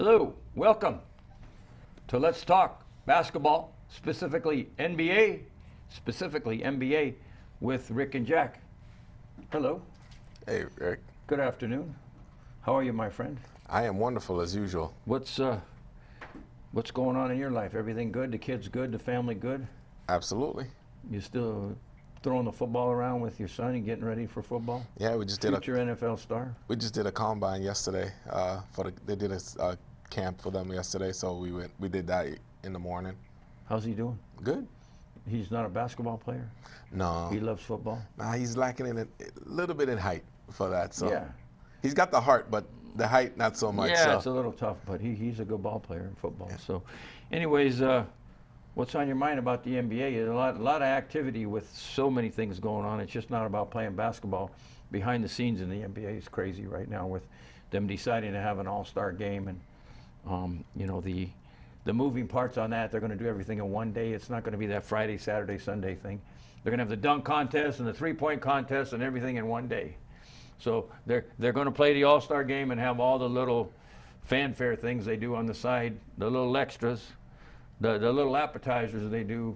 Hello, welcome to Let's Talk Basketball, specifically NBA with Rick and Jack. Hello. Hey, Rick. Good afternoon. How are you, my friend? I am wonderful as usual. What's going on in your life? Everything good? The kids good? The family good? Absolutely. You still throwing the football around with your son and getting ready for football? Yeah, we just did Future NFL star? We just did a combine yesterday. They did a camp for them yesterday, so we did that in the morning. How's he doing? Good. He's not a basketball player? No. He loves football? Nah, he's lacking in a little bit in height for that. So Yeah. he's got the heart, but the height not so much. Yeah, so. it's a little tough, but he's a good ball player in football. Yeah. So, anyways, what's on your mind about the NBA? There's a lot of activity with so many things going on. It's just not about playing basketball. Behind the scenes in the NBA is crazy right now with them deciding to have an all-star game, and the moving parts on that. They're going to do everything in one day. It's not going to be that Friday, Saturday, Sunday thing. They're going to have the dunk contest and the three-point contest and everything in one day. So they're going to play the all-star game and have all the little fanfare things they do on the side, the little extras, the little appetizers they do.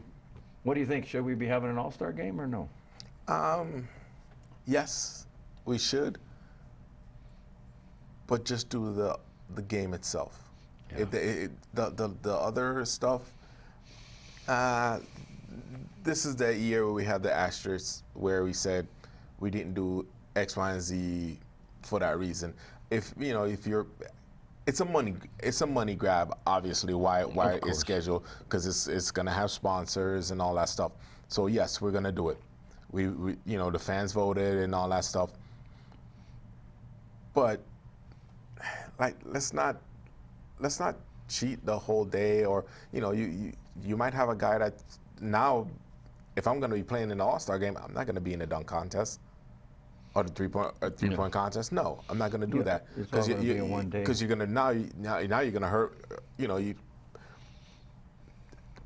What do you think? Should we be having an all-star game or no? Yes, we should. But just do the game itself. Yeah. The other stuff, this is that year where we had the asterisk where we said we didn't do X, Y, and Z for that reason. If it's a money grab. Obviously, why it's scheduled, because it's gonna have sponsors and all that stuff. So yes, we're gonna do it. We the fans voted and all that stuff. But let's not cheat the whole day, or you might have a guy that now, if I'm going to be playing in the All-Star game, I'm not going to be in the dunk contest or the three-point contest. No, I'm not going to do that, because you're going to now you're going to hurt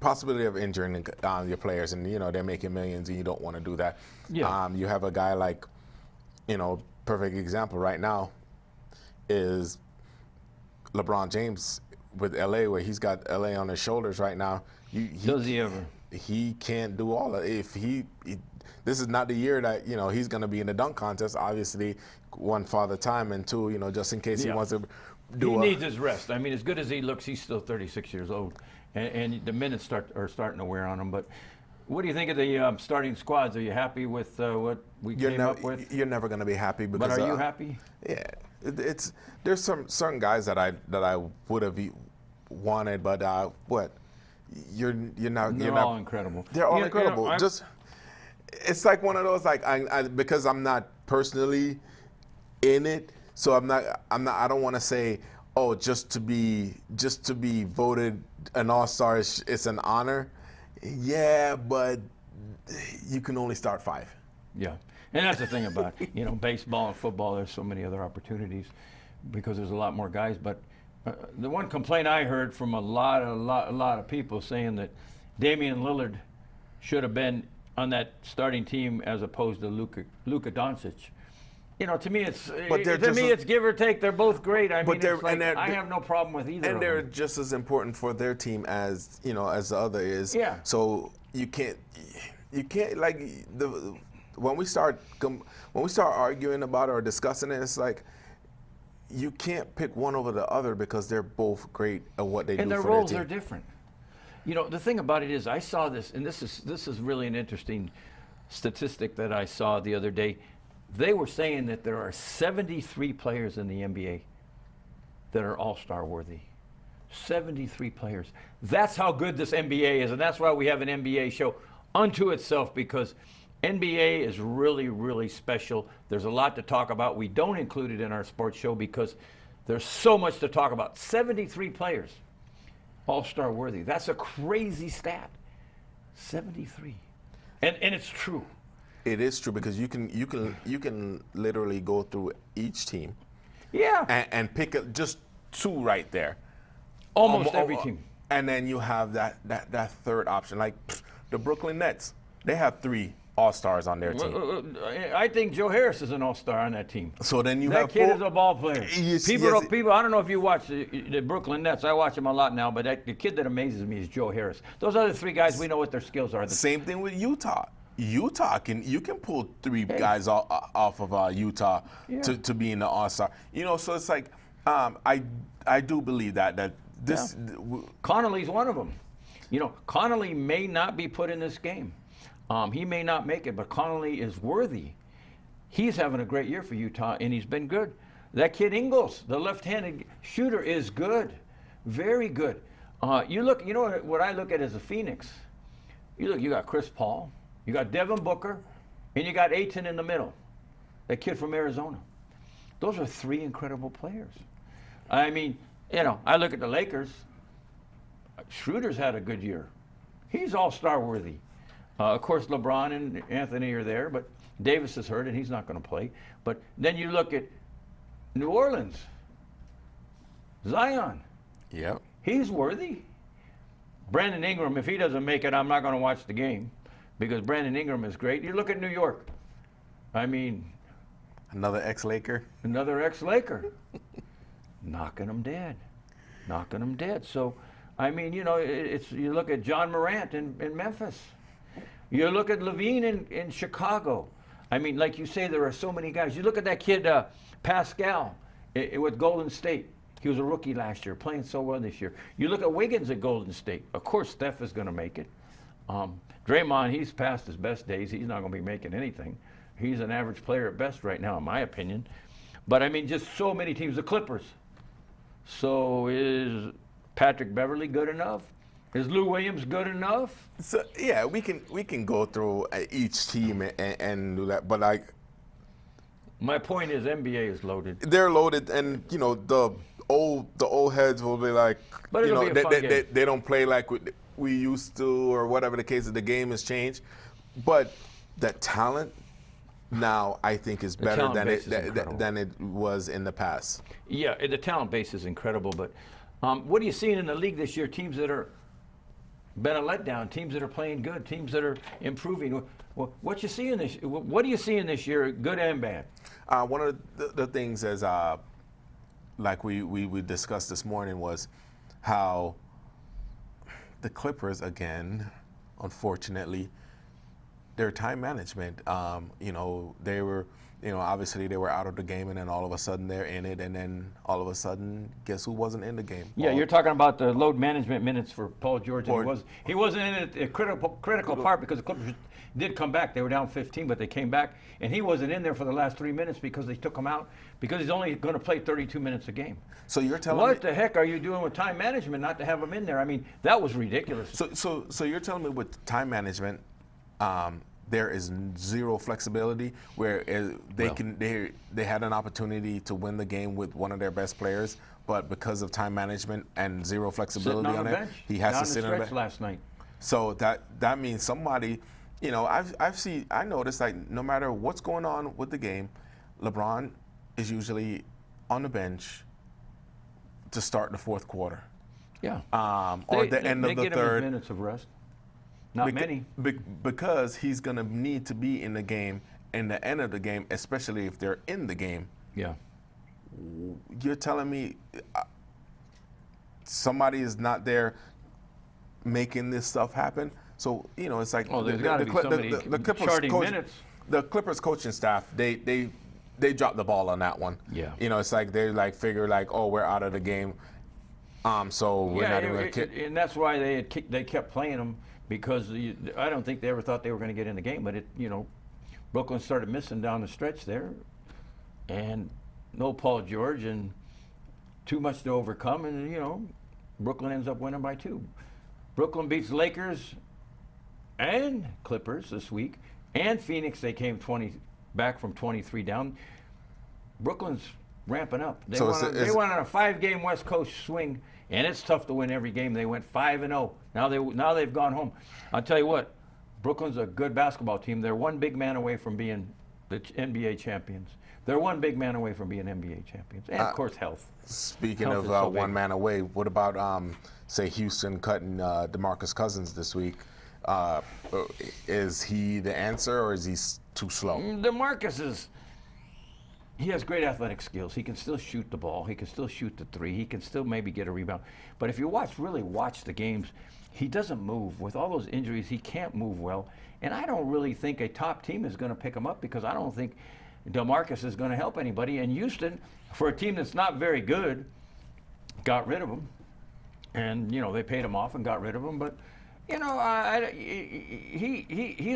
possibility of injuring your players, and they're making millions and you don't want to do that. Yeah. You have a guy like perfect example right now is LeBron James with LA, where he's got LA on his shoulders right now. Does he ever? He can't do all of it. This is not the year that he's going to be in the dunk contest. Obviously, one, father time, and two, just in case he wants to do. He needs his rest. I mean, as good as he looks, he's still 36 years old, and the minutes are starting to wear on him. But what do you think of the starting squads? Are you happy with what we came up with? You're never going to be happy. Because, but are you happy? Yeah. There's some certain guys that I would have wanted, but you're not. They're all incredible. They're all incredible. It's like one of those, like because I'm not personally in it, so I don't want to say, oh, just to be voted an all-star it's an honor. Yeah, but you can only start 5. Yeah. And that's the thing about baseball and football. There's so many other opportunities because there's a lot more guys. But the one complaint I heard from a lot of people saying that Damian Lillard should have been on that starting team as opposed to Luka Doncic. To me it's give or take. They're both great. I mean, I have no problem with either. And they're just as important for their team as as the other is. Yeah. So you can't like when we start arguing about it or discussing it, it's like you can't pick one over the other because they're both great at what they do for their team. And their roles are different. The thing about it is, I saw this, and this is really an interesting statistic that I saw the other day. They were saying that there are 73 players in the NBA that are all-star worthy. 73 players. That's how good this NBA is, and that's why we have an NBA show unto itself, because NBA is really, really special. There's a lot to talk about. We don't include it in our sports show because there's so much to talk about. 73 players, all-star worthy. That's a crazy stat. 73. And it's true. It is true, because you can literally go through each team. Yeah. And pick just 2 right there. Almost every team. And then you have that third option, like the Brooklyn Nets. They have 3 all-stars on their team. I think Joe Harris is an all-star on that team. So then you That have kid four- is a ball player. Yes, People, yes. people. I don't know if you watch the Brooklyn Nets. I watch them a lot now, but the kid that amazes me is Joe Harris. Those other three guys, we know what their skills are. Same thing with Utah. You can pull three guys off of Utah to be in the All-Star. So it's like I do believe that this. Connolly's one of them. Connolly may not be put in this game. He may not make it, but Connolly is worthy. He's having a great year for Utah, and he's been good. That kid Ingles, the left-handed shooter, is good, very good. You know what I look at as a Phoenix. You got Chris Paul, you got Devin Booker, and you got Ayton in the middle, that kid from Arizona. Those are three incredible players. I mean, I look at the Lakers. Schroeder's had a good year. He's all-star worthy. Of course, LeBron and Anthony are there, but Davis is hurt and he's not going to play. But then you look at New Orleans, Zion. Yep. He's worthy. Brandon Ingram, if he doesn't make it, I'm not going to watch the game because Brandon Ingram is great. You look at New York. I mean, another ex-Laker. Another ex-Laker. Knocking them dead. So, I mean, you look at John Morant in Memphis. You look at Levine in Chicago. I mean, like you say, there are so many guys. You look at that kid, Pascal, with Golden State. He was a rookie last year, playing so well this year. You look at Wiggins at Golden State. Of course, Steph is going to make it. Draymond, he's past his best days. He's not going to be making anything. He's an average player at best right now, in my opinion. But, I mean, just so many teams. The Clippers. So is Patrick Beverly good enough? Is Lou Williams good enough? So yeah, we can go through each team and do that, but my point is NBA is loaded. They're loaded, and the old heads will be like, But it'll be a fun game. They don't play like we used to, or whatever the case is. The game has changed, but that talent now I think is better than it was in the past. Yeah, the talent base is incredible, but what are you seeing in the league this year? Teams that are been a letdown, teams that are playing good, teams that are improving. What do you see in this year, good and bad? One of the things as like we discussed this morning was how the Clippers, again, unfortunately, their time management. They were, obviously they were out of the game, and then all of a sudden they're in it, and then all of a sudden, guess who wasn't in the game? Yeah, you're talking about the load management minutes for Paul George. And he wasn't in a critical part because the Clippers did come back. They were down 15, but they came back, and he wasn't in there for the last 3 minutes because they took him out because he's only going to play 32 minutes a game. So you're telling me, what the heck are you doing with time management not to have him in there? I mean, that was ridiculous. So you're telling me with time management, there is zero flexibility where they had an opportunity to win the game with one of their best players, but because of time management and zero flexibility on it, he has to sit on the bench last night. So that means somebody, I noticed like no matter what's going on with the game, LeBron is usually on the bench to start the fourth quarter. Yeah. Or the end of the get third. Him minutes of rest. Not many. Because he's going to need to be in the game in the end of the game, especially if they're in the game. Yeah. You're telling me somebody is not there making this stuff happen? So, it's like there's got to be somebody the Clippers coaching staff, they dropped the ball on that one. Yeah. It's like they figure we're out of the game. So we're not even going to and that's why they kept playing them. Because I don't think they ever thought they were going to get in the game, but Brooklyn started missing down the stretch there, and no Paul George and too much to overcome, and Brooklyn ends up winning by 2. Brooklyn beats Lakers and Clippers this week, and Phoenix. They came back from 23 down. Brooklyn's ramping up. They went on a 5-game West Coast swing. And it's tough to win every game. They went 5-0. Now they've gone home. I'll tell you what, Brooklyn's a good basketball team. They're one big man away from being the NBA champions. They're one big man away from being NBA champions. And, of course, health. Speaking health of one man away, what about, say, Houston cutting DeMarcus Cousins this week? Is he the answer, or is he too slow? DeMarcus he has great athletic skills. He can still shoot the ball. He can still shoot the three. He can still maybe get a rebound. But if you really watch the games, he doesn't move. With all those injuries, he can't move well. And I don't really think a top team is going to pick him up, because I don't think DeMarcus is going to help anybody. And Houston, for a team that's not very good, got rid of him. And, they paid him off and got rid of him. But, he's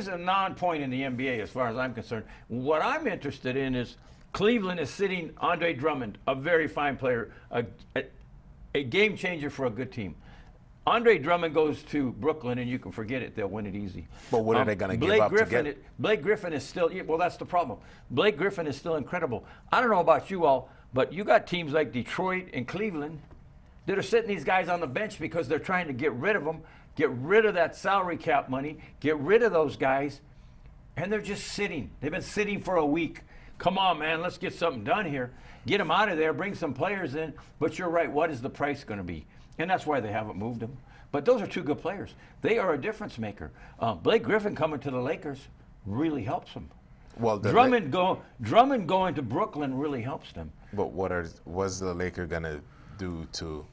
a non-point in the NBA as far as I'm concerned. What I'm interested in is Cleveland is sitting Andre Drummond, a very fine player, a game changer for a good team. Andre Drummond goes to Brooklyn, and you can forget it. They'll win it easy. But what are they going to give up to get? Blake Griffin is still, well, that's the problem. Blake Griffin is still incredible. I don't know about you all, but you got teams like Detroit and Cleveland that are sitting these guys on the bench because they're trying to get rid of them, get rid of that salary cap money, get rid of those guys, and they're just sitting. They've been sitting for a week. Come on, man, let's get something done here. Get them out of there, bring some players in. But you're right, what is the price going to be? And that's why they haven't moved them. But those are two good players. They are a difference maker. Blake Griffin coming to the Lakers really helps them. Well, Drummond going to Brooklyn really helps them. But what's the Lakers gonna do to?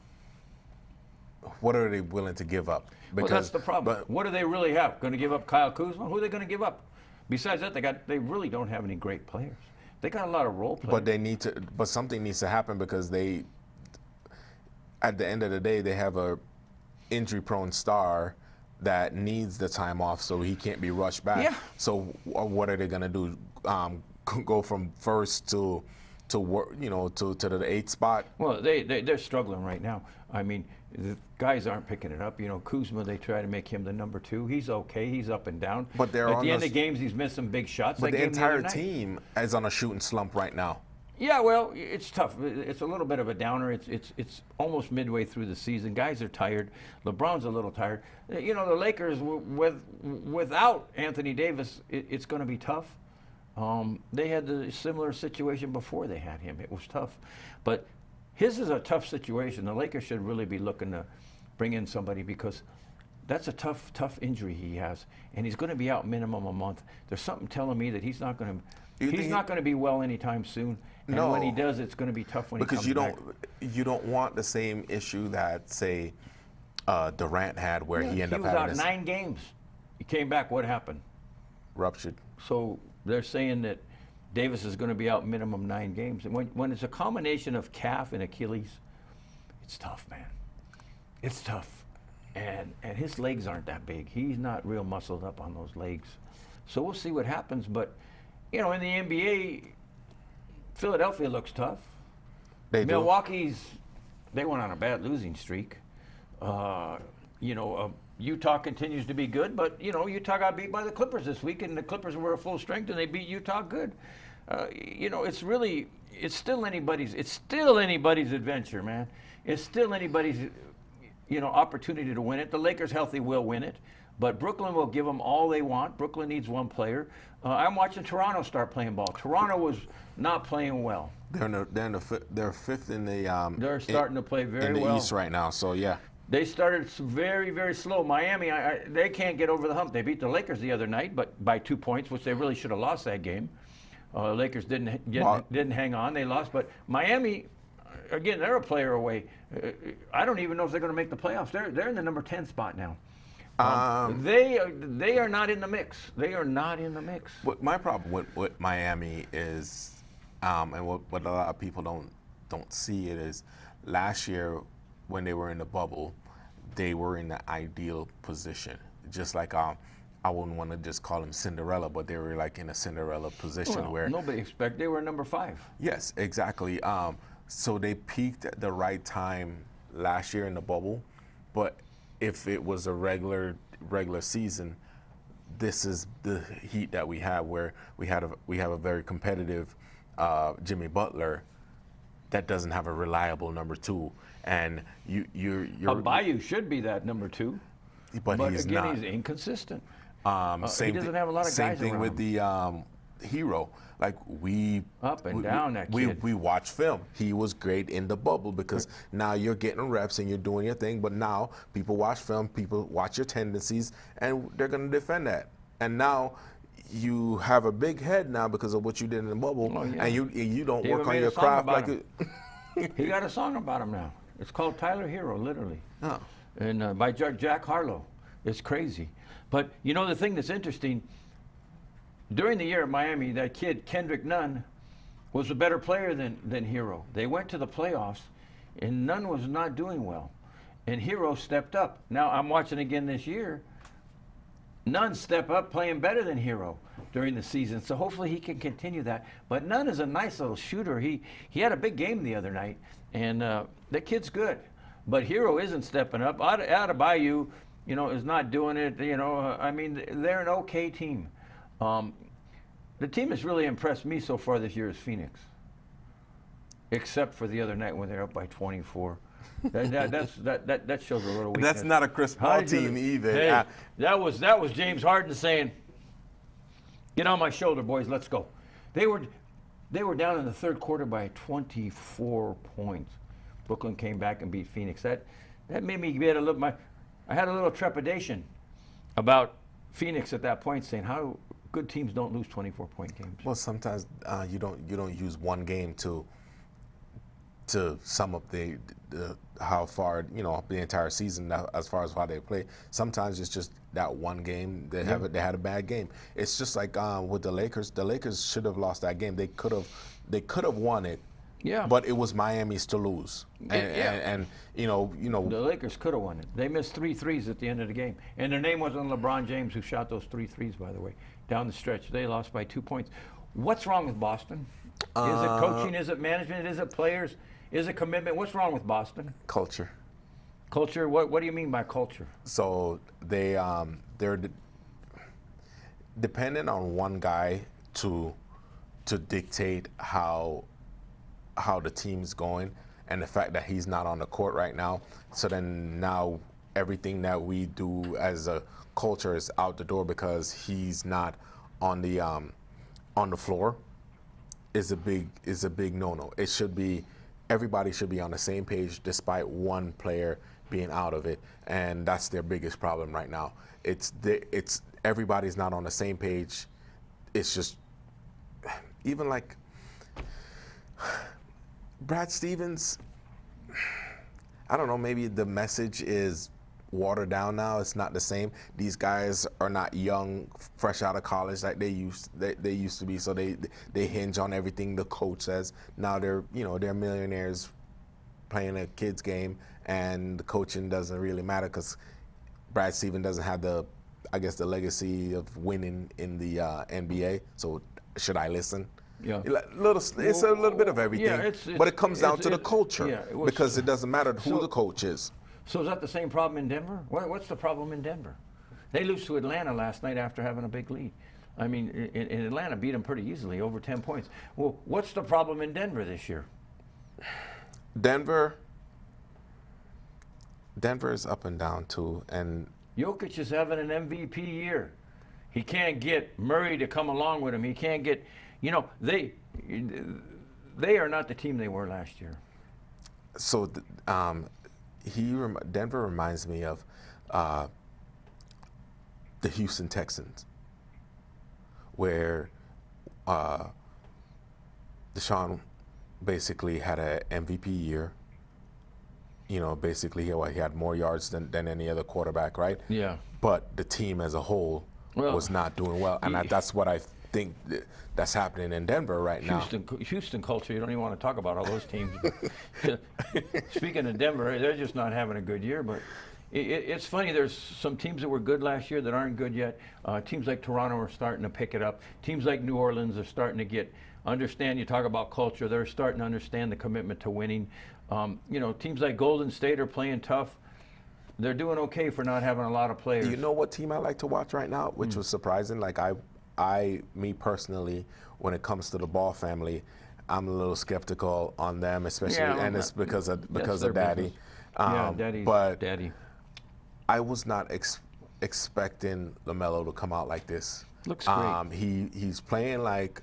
What are they willing to give up? Because that's the problem. What do they really have? Going to give up Kyle Kuzma? Who are they going to give up? Besides that, they really don't have any great players. They got a lot of role players. But they need to. But something needs to happen, because at the end of the day, they have a injury-prone star that needs the time off, so he can't be rushed back. Yeah. So what are they going to do? Go from first to work, to the 8th spot? Well, they're struggling right now. I mean, the guys aren't picking it up. Kuzma, they try to make him the number 2. He's okay. He's up and down. But at the end of games, he's missing big shots. But the entire team is on a shooting slump right now. Yeah, well, it's tough. It's a little bit of a downer. It's almost midway through the season. Guys are tired. LeBron's a little tired. The Lakers, without Anthony Davis, it's going to be tough. They had the similar situation before they had him. It was tough. But his is a tough situation. The Lakers should really be looking to bring in somebody, because that's a tough injury he has. And he's going to be out minimum a month. There's something telling me that he's not going to be well anytime soon. And when he does, it's going to be tough when he comes back. Because you don't want the same issue that, say, Durant had, where he ended up having. He was out 9 games. He came back. What happened? Ruptured. So they're saying that Davis is going to be out minimum 9 games. And when it's a combination of calf and Achilles, it's tough, man. It's tough. And his legs aren't that big. He's not real muscled up on those legs. So we'll see what happens. But, in the NBA, Philadelphia looks tough. They went on a bad losing streak. Utah continues to be good, but Utah got beat by the Clippers this week, and the Clippers were at full strength, and they beat Utah good. It's still anybody's adventure, man. It's still anybody's opportunity to win it. The Lakers healthy will win it, but Brooklyn will give them all they want. Brooklyn needs one player. I'm watching Toronto start playing ball. Toronto was not playing well. They're fifth in the. They're starting to play very well in the East right now. So yeah. They started very, very slow. Miami, they can't get over the hump. They beat the Lakers the other night, but by 2 points, which they really should have lost that game. Lakers didn't hang on. They lost, but Miami, again, they're a player away. I don't even know if they're going to make the playoffs. They're in the number 10 spot now. They are not in the mix. They are not in the mix. What my problem with Miami is, and what a lot of people don't see it is, last year when they were in the bubble, they were in the ideal position. Just like I wouldn't want to just call them Cinderella, but they were like in a Cinderella position where nobody expected. They were number 5. Yes, exactly. So they peaked at the right time last year in the bubble, but if it was a regular season, this is the heat that we have, where we have a very competitive Jimmy Butler that doesn't have a reliable number 2, and you're Bayou should be that number 2, but he's again, not. He's inconsistent. He doesn't have a lot of guys Same thing around with Hero. Like Up and down, that we kid. we watch film. He was great in the bubble because now you're getting reps and you're doing your thing. But now people watch film, people watch your tendencies, and they're going to defend that. And now you have a big head now because of what you did in the bubble, Oh, yeah. and you don't They work even on made a your song craft about like him. it. He got a song about him now. It's called Tyler Hero, literally. Oh. And by Jack Harlow. It's crazy. But you know the thing that's interesting, during the year at Miami, that kid, Kendrick Nunn, was a better player than Hero. They went to the playoffs, and Nunn was not doing well. And Hero stepped up. Now, I'm watching again this year. Nunn stepped up playing better than Hero during the season, so hopefully he can continue that. But Nunn is a nice little shooter. He had a big game the other night, and that kid's good. But Hero isn't stepping up. Adebayo, is not doing it. I mean, they're an okay team. The team that's really impressed me so far this year is Phoenix, except for the other night when they're up by 24. That shows a little weakness. That's not a Chris How Paul did you- team either. Hey, that was James Harden saying, "Get on my shoulder, boys. Let's go." They were down in the third quarter by 24 points. Brooklyn came back and beat Phoenix. That made me get a little. I had a little trepidation about Phoenix at that point, saying how good teams don't lose 24-point games. Well, sometimes you don't use one game to sum up the how far the entire season as far as how they play. Sometimes it's just that one game they had a bad game. It's just like with the Lakers. The Lakers should have lost that game. They could have won it. Yeah. But it was Miami's to lose. And The Lakers could have won it. They missed 3 threes at the end of the game. And their name wasn't LeBron James, who shot those 3 threes, by the way, down the stretch. They lost by 2 points. What's wrong with Boston? Is it coaching? Is it management? Is it players? Is it commitment? What's wrong with Boston? culture. Culture? What do you mean by culture? So they're dependent on one guy to dictate how the team's going, and the fact that he's not on the court right now. So then now everything that we do as a culture is out the door because he's not on the floor. Is a big no-no. It should be everybody should be on the same page despite one player being out of it, and that's their biggest problem right now. It's everybody's not on the same page. It's just even like Brad Stevens, I don't know, maybe the message is watered down now. It's not the same. These guys are not young, fresh out of college like they used to be, so they hinge on everything the coach says. Now they're millionaires playing a kid's game, and the coaching doesn't really matter because Brad Stevens doesn't have the legacy of winning in the NBA. So should I listen? Yeah. It's a little bit of everything, Yeah, but it comes down to the culture yeah, because it doesn't matter who so- the coach is. So is that the same problem in Denver? What's the problem in Denver? They lose to Atlanta last night after having a big lead. I mean, in Atlanta beat them pretty easily, over 10 points. Well, what's the problem in Denver this year? Denver is up and down too, and Jokic is having an MVP year. He can't get Murray to come along with him. He can't get, they are not the team they were last year. so Denver reminds me of the Houston Texans, where Deshaun basically had an MVP year. Basically he had more yards than any other quarterback, right? Yeah. But the team as a whole was not doing well, and that's what I think that's happening in Denver right now. Houston culture, you don't even want to talk about all those teams. But speaking of Denver, they're just not having a good year. But it's funny, there's some teams that were good last year that aren't good yet. Teams like Toronto are starting to pick it up. Teams like New Orleans are starting to understand, you talk about culture, they're starting to understand the commitment to winning. Teams like Golden State are playing tough. They're doing okay for not having a lot of players. You know what team I like to watch right now, which was surprising? Like me personally, when it comes to the Ball family, I'm a little skeptical on them, especially, and it's because of Daddy. Yeah, Daddy's but Daddy. I was not expecting LaMelo to come out like this. Looks great. He's playing like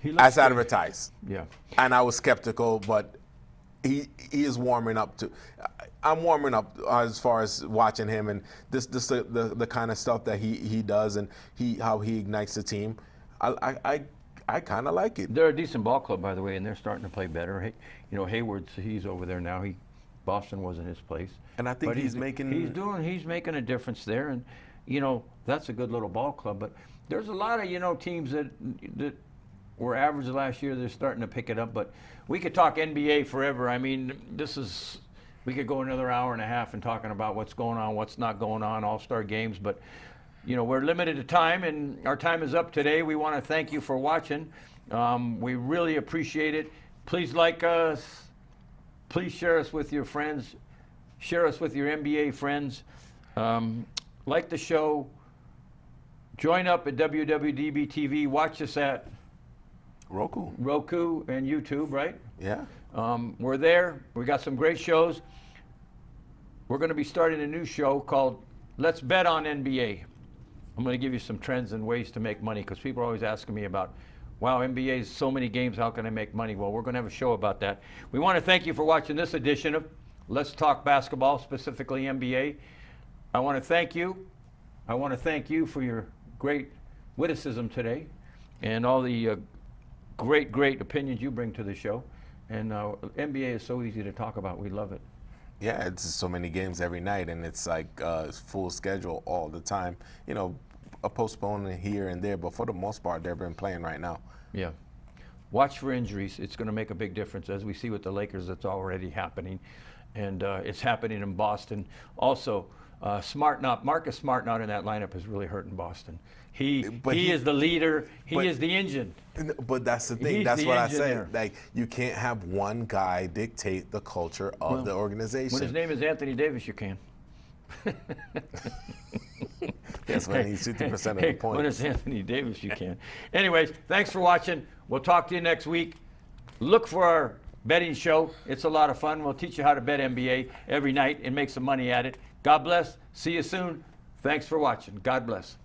He looks as great. advertised. Yeah. And I was skeptical, but he is warming up to. I'm warming up as far as watching him and this the kind of stuff that he does and how he ignites the team. I kind of like it. They're a decent ball club, by the way, and they're starting to play better. Hayward's he's over there now. Boston wasn't his place. And I think But he's making. he's making a difference there, and that's a good little ball club. But there's a lot of teams that were average last year. They're starting to pick it up. But we could talk NBA forever. I mean, we could go another hour and a half and talking about what's going on, what's not going on, All-Star games. But we're limited to time, and our time is up today. We want to thank you for watching. We really appreciate it. Please like us. Please share us with your friends. Share us with your NBA friends. Like the show. Join up at WWDBTV. Watch us at Roku and YouTube, right? Yeah. We're there. We got some great shows. We're going to be starting a new show called Let's Bet on NBA. I'm going to give you some trends and ways to make money because people are always asking me about, wow, NBA is so many games, how can I make money? Well, we're going to have a show about that. We want to thank you for watching this edition of Let's Talk Basketball, specifically NBA. I want to thank you. I want to thank you for your great witticism today and all the great opinions you bring to the show. And NBA is so easy to talk about. We love it. Yeah, it's so many games every night, and it's like full schedule all the time. A postponement here and there, but for the most part, they've been playing right now. Yeah. Watch for injuries. It's going to make a big difference. As we see with the Lakers, it's already happening. And it's happening in Boston. Also, Marcus Smart not in that lineup is really hurting Boston. He is the leader. He is the engine. But that's the thing. He's That's the what I engine say. there. Like, you can't have one guy dictate the culture of the organization. When his name is Anthony Davis, you can. That's when he's 50% of the points. When it's Anthony Davis, you can. Anyways, thanks for watching. We'll talk to you next week. Look for our betting show. It's a lot of fun. We'll teach you how to bet NBA every night and make some money at it. God bless. See you soon. Thanks for watching. God bless.